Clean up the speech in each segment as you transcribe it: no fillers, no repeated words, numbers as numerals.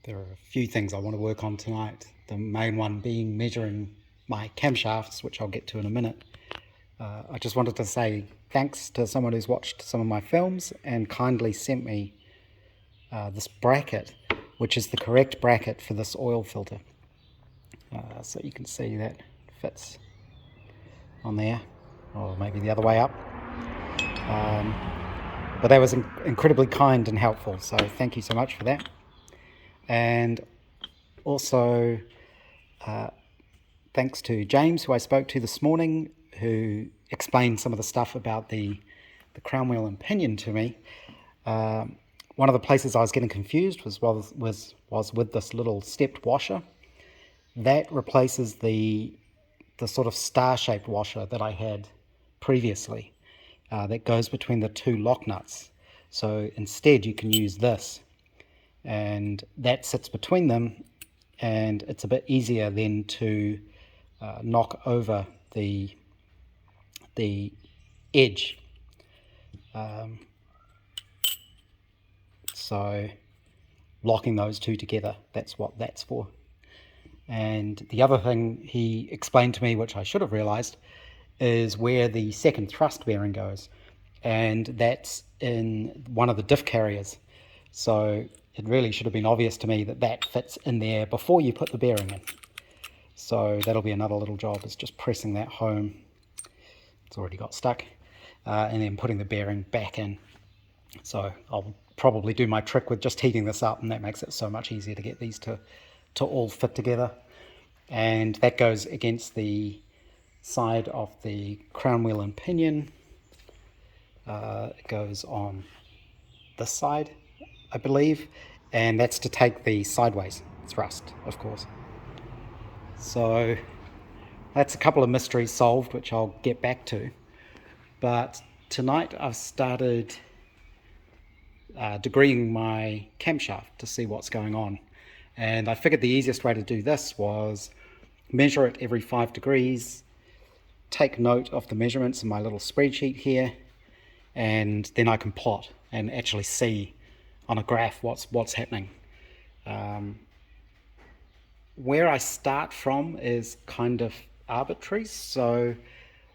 There are a few things I want to work on tonight. The main one being measuring my camshafts, which I'll get to in a minute. I just wanted to say thanks to someone who's watched some of my films and kindly sent me this bracket, which is the correct bracket for this oil filter. So you can see that fits on there, or maybe the other way up. But that was incredibly kind and helpful, so thank you so much for that. And also thanks to James, who I spoke to this morning, who explained some of the stuff about the crown wheel and pinion to me. One of the places I was getting confused was with this little stepped washer. That replaces the sort of star-shaped washer that I had previously that goes between the two lock nuts. So instead you can use this, and that sits between them, and it's a bit easier then to knock over the edge. So locking those two together, that's what that's for. And the other thing he explained to me, which I should have realized, is where the second thrust bearing goes, and that's in one of the diff carriers. So it really should have been obvious to me that that fits in there before you put the bearing in. So that'll be another little job, is just pressing that home. It's already got stuck, and then putting the bearing back in. So I'll probably do my trick with just heating this up, and that makes it so much easier to get these to all fit together. And that goes against the side of the crown wheel and pinion. It goes on this side, I believe, and that's to take the sideways thrust, of course. So that's a couple of mysteries solved, which I'll get back to. But tonight I've started degreeing my camshaft to see what's going on. And I figured the easiest way to do this was measure it every 5 degrees, take note of the measurements in my little spreadsheet here, and then I can plot and actually see on a graph what's happening. Where I start from is kind of arbitrary, so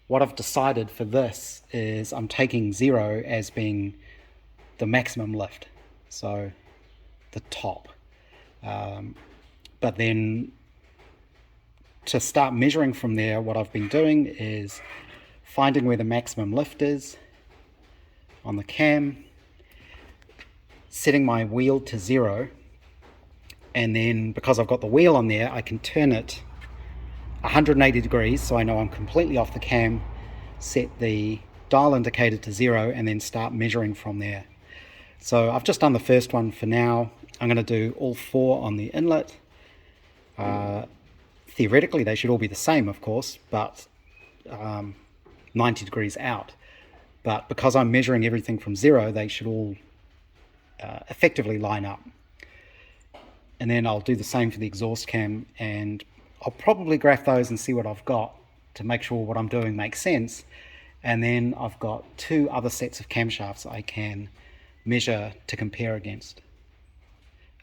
what I've decided for this is I'm taking 0 as being the maximum lift, so the top. But then to start measuring from there, what I've been doing is finding where the maximum lift is on the cam, setting my wheel to 0, and then because I've got the wheel on there, I can turn it 180 degrees so I know I'm completely off the cam, set the dial indicator to 0, and then start measuring from there. So I've just done the first one for now. I'm going to do all 4 on the inlet. Theoretically they should all be the same, of course, but 90 degrees out. But because I'm measuring everything from 0, they should all effectively line up. And then I'll do the same for the exhaust cam, and I'll probably graph those and see what I've got to make sure what I'm doing makes sense. And then I've got 2 other sets of camshafts I can measure to compare against.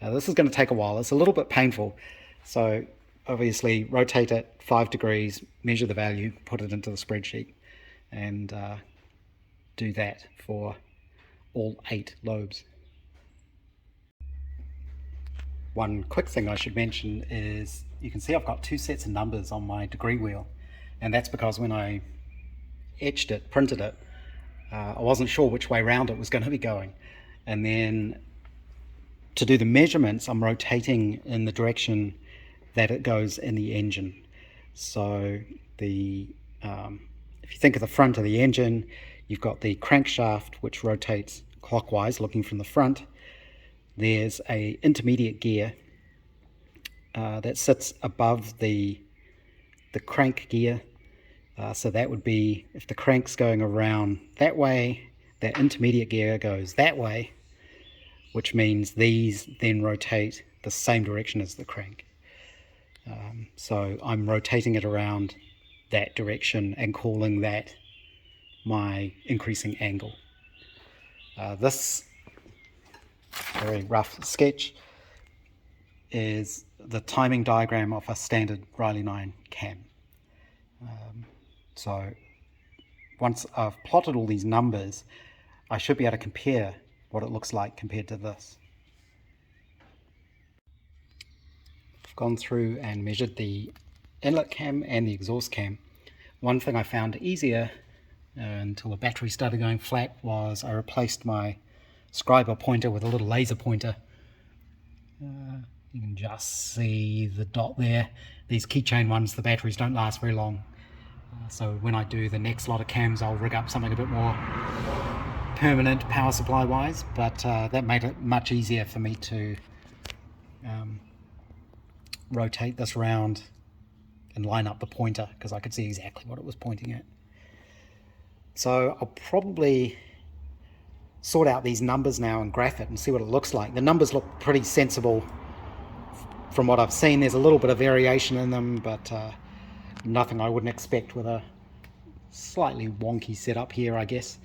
This is going to take a while. It's a little bit painful. So obviously rotate it 5 degrees, measure the value, put it into the spreadsheet, and do that for all 8 lobes. One quick thing I should mention is you can see I've got 2 sets of numbers on my degree wheel, and that's because when I etched it, printed it, I wasn't sure which way round it was going to be going. And then to do the measurements, I'm rotating in the direction that it goes in the engine. So if you think of the front of the engine, you've got the crankshaft, which rotates clockwise looking from the front. There's a intermediate gear that sits above the crank gear. So that would be, if the crank's going around that way, that intermediate gear goes that way, which means these then rotate the same direction as the crank. So I'm rotating it around that direction and calling that my increasing angle. This very rough sketch is the timing diagram of a standard Riley 9 cam. So once I've plotted all these numbers, I should be able to compare what it looks like compared to this. I've gone through and measured the inlet cam and the exhaust cam. One thing I found easier until the battery started going flat was I replaced my scriber pointer with a little laser pointer. You can just see the dot there. These keychain ones, the batteries don't last very long. So when I do the next lot of cams, I'll rig up something a bit more permanent power supply wise, but that made it much easier for me to rotate this round and line up the pointer, because I could see exactly what it was pointing at. So I'll probably sort out these numbers now and graph it and see what it looks like. The numbers look pretty sensible from what I've seen. There's a little bit of variation in them, but nothing I wouldn't expect with a slightly wonky setup here, I guess.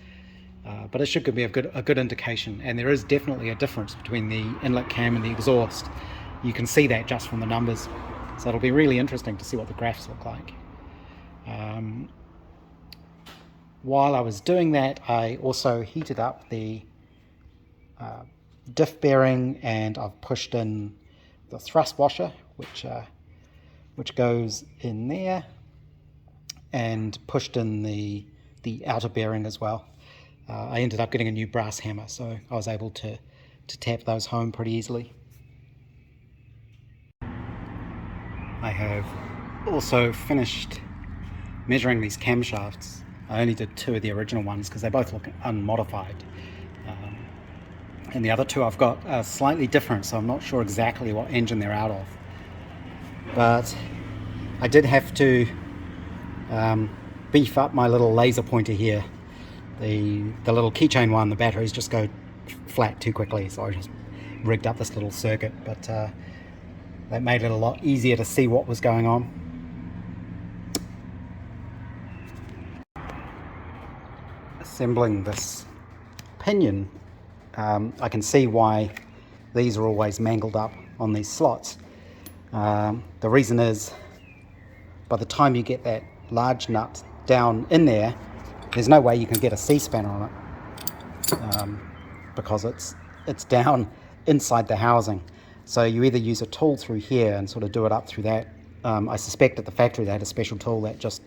But it should give me a good indication, and there is definitely a difference between the inlet cam and the exhaust. You can see that just from the numbers, so it'll be really interesting to see what the graphs look like. While I was doing that, I also heated up the diff bearing, and I've pushed in the thrust washer, which goes in there, and pushed in the outer bearing as well. I ended up getting a new brass hammer, so I was able to tap those home pretty easily. I have also finished measuring these camshafts. I only did 2 of the original ones because they both look unmodified. And the other 2 I've got slightly different, so I'm not sure exactly what engine they're out of. But I did have to beef up my little laser pointer here. The little keychain one, the batteries just go flat too quickly, so I just rigged up this little circuit, but that made it a lot easier to see what was going on. Assembling this pinion, I can see why these are always mangled up on these slots. The reason is, by the time you get that large nut down in there, there's no way you can get a C-spanner on it, because it's down inside the housing. So you either use a tool through here and sort of do it up through that. I suspect at the factory they had a special tool that just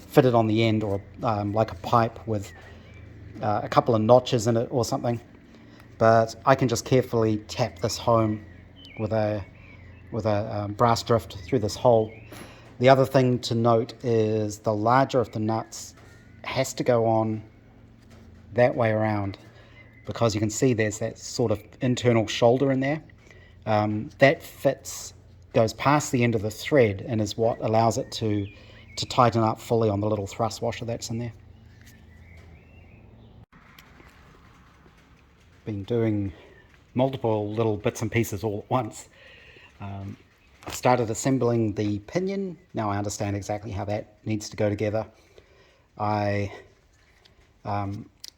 fitted on the end, or like a pipe with a couple of notches in it or something. But I can just carefully tap this home with a brass drift through this hole. The other thing to note is the larger of the nuts has to go on that way around, because you can see there's that sort of internal shoulder in there. That goes past the end of the thread and is what allows it to tighten up fully on the little thrust washer that's in there. Been doing multiple little bits and pieces all at once. I started assembling the pinion. Now I understand exactly how that needs to go together. I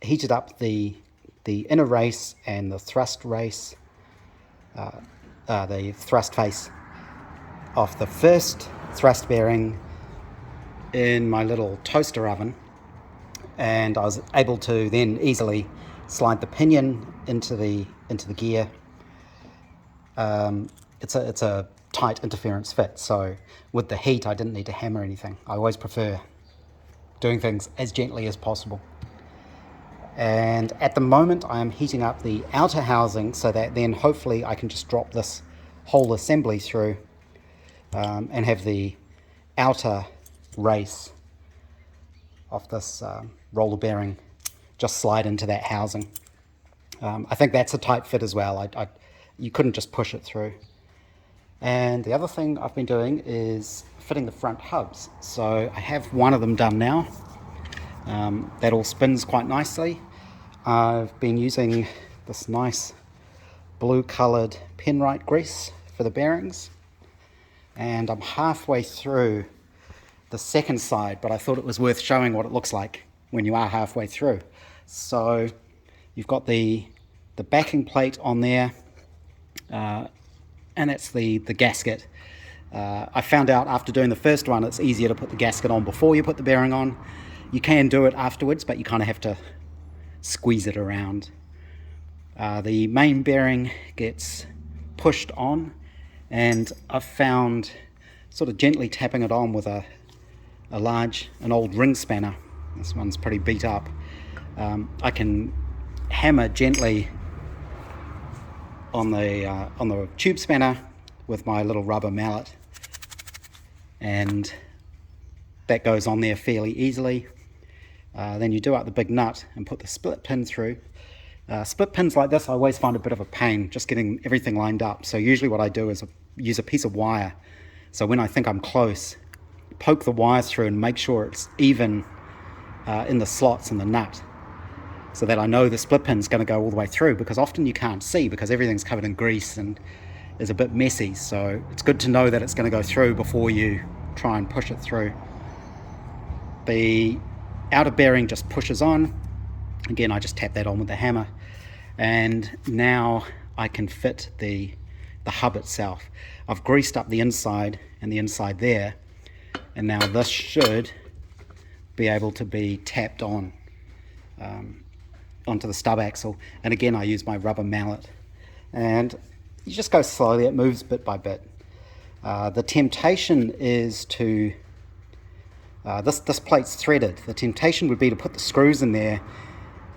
heated up the inner race and the thrust race, the thrust face of the first thrust bearing in my little toaster oven, and I was able to then easily slide the pinion into the gear. It's a tight interference fit, so with the heat I didn't need to hammer anything. I always prefer doing things as gently as possible. And at the moment I am heating up the outer housing, so that then hopefully I can just drop this whole assembly through and have the outer race of this roller bearing just slide into that housing. I think that's a tight fit as well. You couldn't just push it through. And the other thing I've been doing is fitting the front hubs. So I have one of them done now. That all spins quite nicely. I've been using this nice blue coloured Penrite grease for the bearings, and I'm halfway through the second side, but I thought it was worth showing what it looks like when you are halfway through. So you've got the backing plate on there, and that's the gasket. I found out after doing the first one it's easier to put the gasket on before you put the bearing on. You can do it afterwards, but you kind of have to squeeze it around. The main bearing gets pushed on, and I've found sort of gently tapping it on with an old ring spanner. This one's pretty beat up. I can hammer gently on the tube spanner with my little rubber mallet, and that goes on there fairly easily. Then you do out the big nut and put the split pin through. Split pins like this I always find a bit of a pain, just getting everything lined up. So usually what I do is use a piece of wire. So when I think I'm close, poke the wires through and make sure it's even in the slots in the nut, so that I know the split pin's going to go all the way through, because often you can't see because everything's covered in grease and is a bit messy. So it's good to know that it's going to go through before you try and push it through. The outer bearing just pushes on. Again, I just tap that on with the hammer, and now I can fit the hub itself. I've greased up the inside and the inside there, and now this should be able to be tapped on onto the stub axle. And again, I use my rubber mallet, and you just go slowly. It moves bit by bit. The temptation is to this plate's threaded. The temptation would be to put the screws in there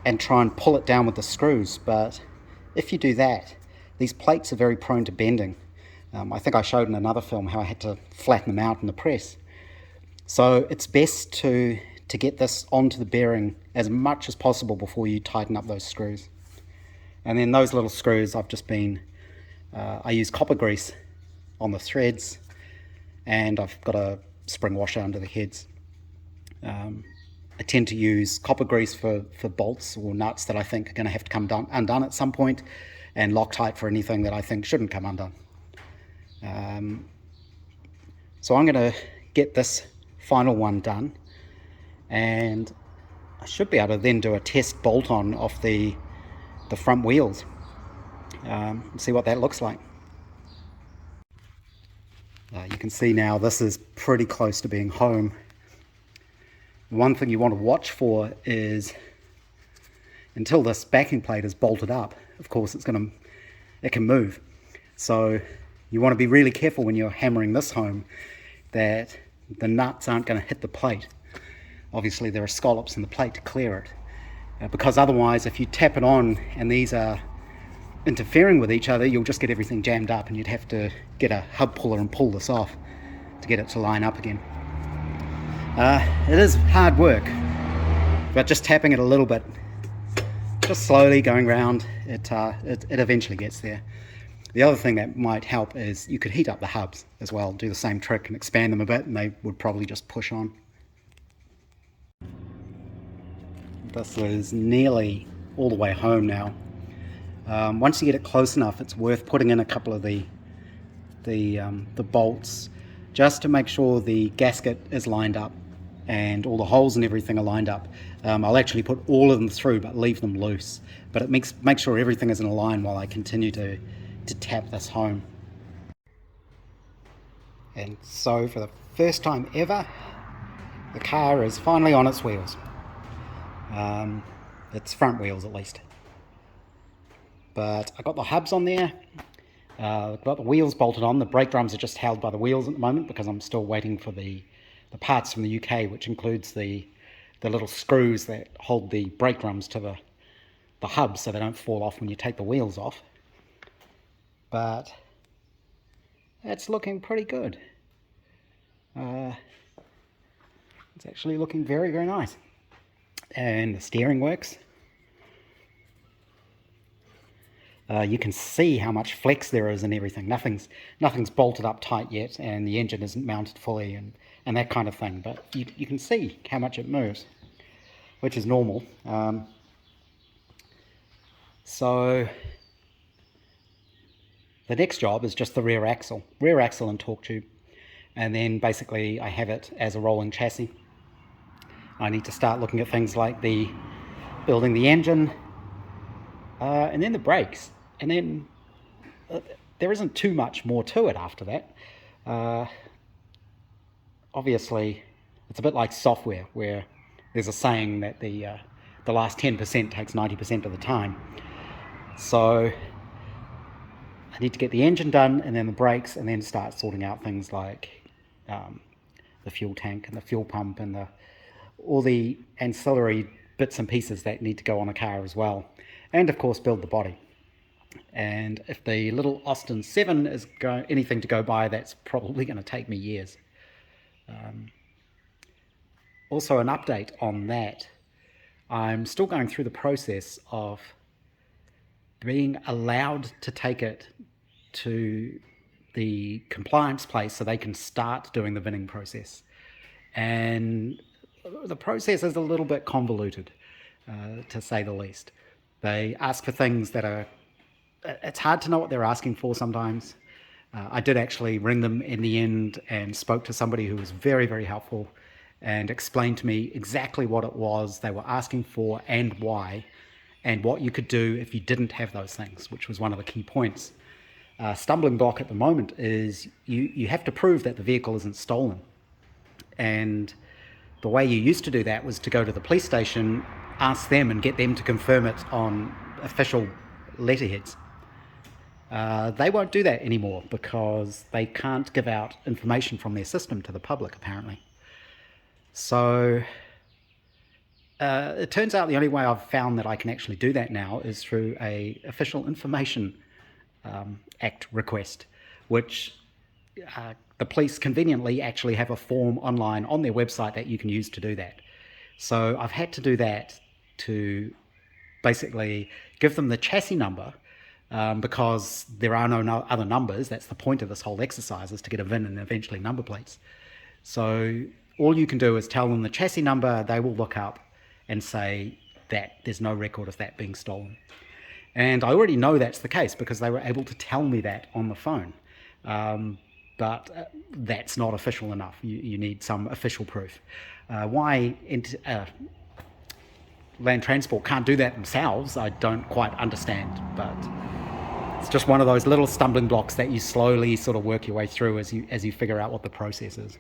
and try and pull it down with the screws, but if you do that, these plates are very prone to bending. I think I showed in another film how I had to flatten them out in the press. So it's best to get this onto the bearing as much as possible before you tighten up those screws. And then those little screws, I use copper grease on the threads, and I've got a spring washer under the heads. I tend to use copper grease for bolts or nuts that I think are going to have to come undone at some point, and Loctite for anything that I think shouldn't come undone. So I'm going to get this final one done, and I should be able to then do a test bolt on off the front wheels and see what that looks like. You can see now this is pretty close to being home. One thing you want to watch for is, until this backing plate is bolted up, of course it can move. So you want to be really careful when you're hammering this home that the nuts aren't going to hit the plate. Obviously there are scallops in the plate to clear it, because otherwise if you tap it on and these are interfering with each other, you'll just get everything jammed up, and you'd have to get a hub puller and pull this off to get it to line up again. It is hard work, but just tapping it a little bit, just slowly going round, it eventually gets there. The other thing that might help is you could heat up the hubs as well, do the same trick and expand them a bit, and they would probably just push on. This is nearly all the way home now. Once you get it close enough, it's worth putting in a couple of the bolts, just to make sure the gasket is lined up and all the holes and everything are lined up. I'll actually put all of them through but leave them loose, but it makes sure everything is in a line while I continue to tap this home. And so for the first time ever, the car is finally on its wheels. Its front wheels at least. But I got the hubs on there, got the wheels bolted on. The brake drums are just held by the wheels at the moment because I'm still waiting for the parts from the UK, which includes the little screws that hold the brake drums to the hubs so they don't fall off when you take the wheels off. But that's looking pretty good. It's actually looking very, very nice. And the steering works. You can see how much flex there is and everything. Nothing's bolted up tight yet, and the engine isn't mounted fully and that kind of thing. But you can see how much it moves, which is normal. So the next job is just the rear axle and torque tube. And then basically I have it as a rolling chassis. I need to start looking at things like building the engine, and then the brakes, and then there isn't too much more to it after that. Obviously, it's a bit like software, where there's a saying that the last 10% takes 90% of the time. So I need to get the engine done, and then the brakes, and then start sorting out things like the fuel tank and the fuel pump and all the ancillary bits and pieces that need to go on a car as well. And of course, build the body. And if the little Austin 7 is anything to go by, that's probably going to take me years. Also, an update on that. I'm still going through the process of being allowed to take it to the compliance place so they can start doing the VINing process. And the process is a little bit convoluted, to say the least. They ask for things that are... It's hard to know what they're asking for sometimes. I did actually ring them in the end and spoke to somebody who was very, very helpful and explained to me exactly what it was they were asking for and why, and what you could do if you didn't have those things, which was one of the key points. Stumbling block at the moment is you have to prove that the vehicle isn't stolen. And the way you used to do that was to go to the police station, ask them and get them to confirm it on official letterheads. They won't do that anymore because they can't give out information from their system to the public, apparently. So it turns out the only way I've found that I can actually do that now is through a official information Act request, which the police conveniently actually have a form online on their website that you can use to do that. So I've had to do that to basically give them the chassis number, because there are no other numbers. That's the point of this whole exercise, is to get a VIN and eventually number plates. So all you can do is tell them the chassis number. They will look up and say that there's no record of that being stolen. And I already know that's the case because they were able to tell me that on the phone. But that's not official enough. You need some official proof. Why Land Transport can't do that themselves, I don't quite understand. But it's just one of those little stumbling blocks that you slowly sort of work your way through as you figure out what the process is.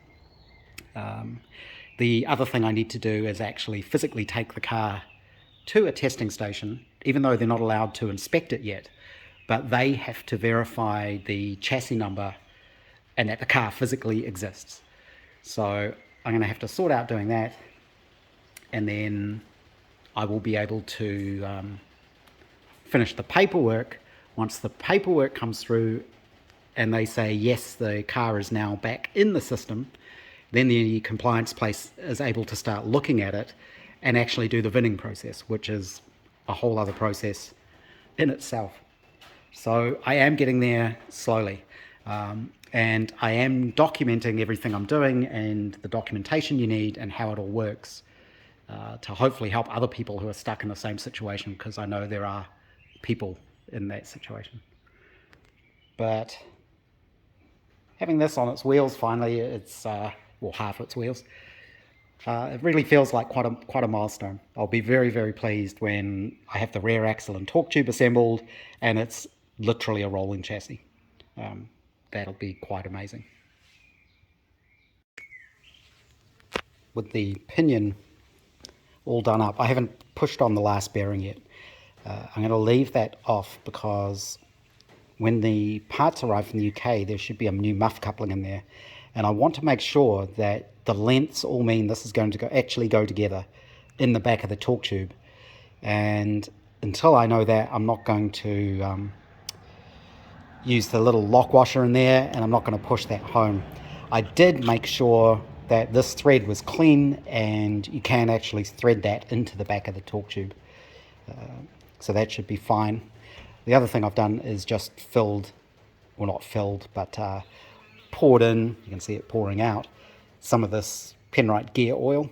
The other thing I need to do is actually physically take the car to a testing station, even though they're not allowed to inspect it yet, but they have to verify the chassis number and that the car physically exists. So I'm going to have to sort out doing that, and then I will be able to finish the paperwork. Once the paperwork comes through and they say, yes, the car is now back in the system, then the compliance place is able to start looking at it and actually do the VINing process, which is a whole other process in itself. So I am getting there slowly. And I am documenting everything I'm doing and the documentation you need and how it all works, to hopefully help other people who are stuck in the same situation, because I know there are people in that situation. But having this on its wheels finally, it's well, half its wheels, it really feels like quite a milestone. I'll be very, very pleased when I have the rear axle and torque tube assembled and it's literally a rolling chassis. That'll be quite amazing. With the pinion all done up, I haven't pushed on the last bearing yet. I'm going to leave that off because when the parts arrive from the UK, there should be a new muff coupling in there, and I want to make sure that the lengths all mean this is going to actually go together in the back of the torque tube. And until I know that, I'm not going to use the little lock washer in there, and I'm not going to push that home. I did make sure that this thread was clean, and you can actually thread that into the back of the torque tube. So that should be fine. The other thing I've done is just filled, well, not filled, but poured in, you can see it pouring out, some of this Penrite Gear Oil.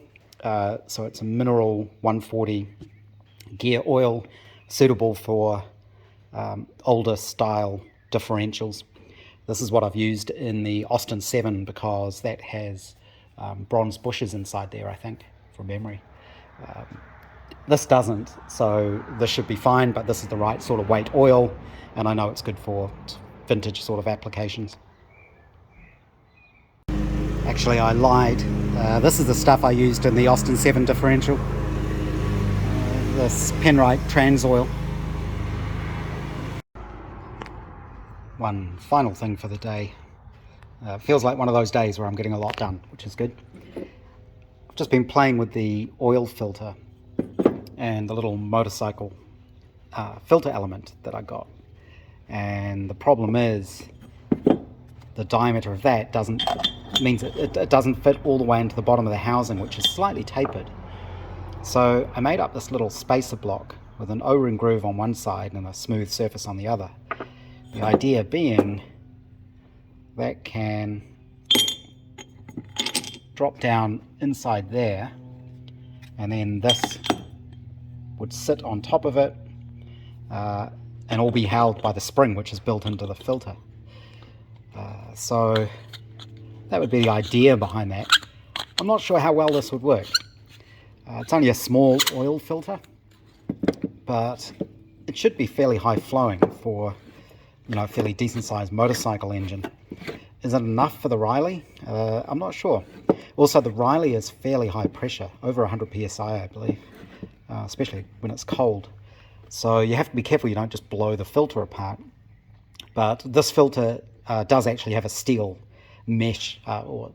So it's a mineral 140 gear oil, suitable for older style differentials. This is what I've used in the Austin 7 because that has bronze bushes inside there, I think, from memory. This doesn't, so this should be fine, but this is the right sort of weight oil, and I know it's good for vintage sort of applications. Actually, I lied. This is the stuff I used in the Austin 7 differential. This Penrite trans oil. One final thing for the day. Feels like one of those days where I'm getting a lot done, which is good. I've just been playing with the oil filter and the little motorcycle filter element that I got. And the problem is the diameter of that means it doesn't fit all the way into the bottom of the housing, which is slightly tapered. So I made up this little spacer block with an O-ring groove on one side and a smooth surface on the other. The idea being that can drop down inside there, and then this would sit on top of it and all be held by the spring which is built into the filter. So that would be the idea behind that. I'm not sure how well this would work. It's only a small oil filter, but it should be fairly high flowing for, you know, a fairly decent sized motorcycle engine. Is it enough for the Riley? I'm not sure. Also, the Riley is fairly high pressure, over 100 psi I believe, especially when it's cold. So you have to be careful you don't just blow the filter apart. But this filter does actually have a steel mesh or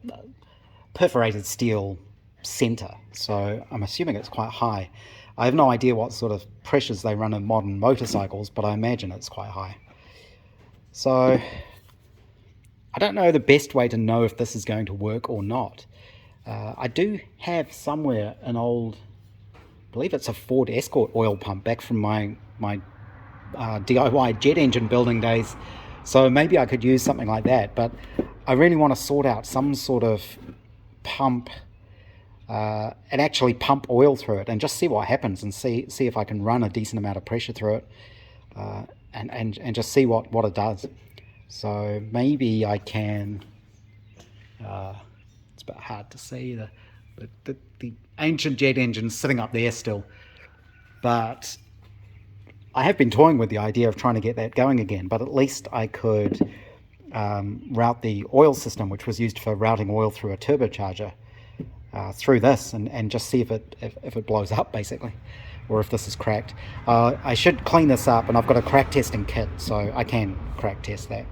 perforated steel center, so I'm assuming it's quite high. I have no idea what sort of pressures they run in modern motorcycles, but I imagine it's quite high. So I don't know the best way to know if this is going to work or not. I do have somewhere an old, I believe it's a Ford Escort oil pump back from my DIY jet engine building days, so maybe I could use something like that, but I really want to sort out some sort of pump and actually pump oil through it and just see what happens, and see if I can run a decent amount of pressure through it, and just see what it does. So maybe I can, it's a bit hard to see the ancient jet engine sitting up there still, but I have been toying with the idea of trying to get that going again. But at least I could route the oil system, which was used for routing oil through a turbocharger, through this, and just see if it blows up, basically, or if this is cracked. I should clean this up, and I've got a crack testing kit, so I can crack test that.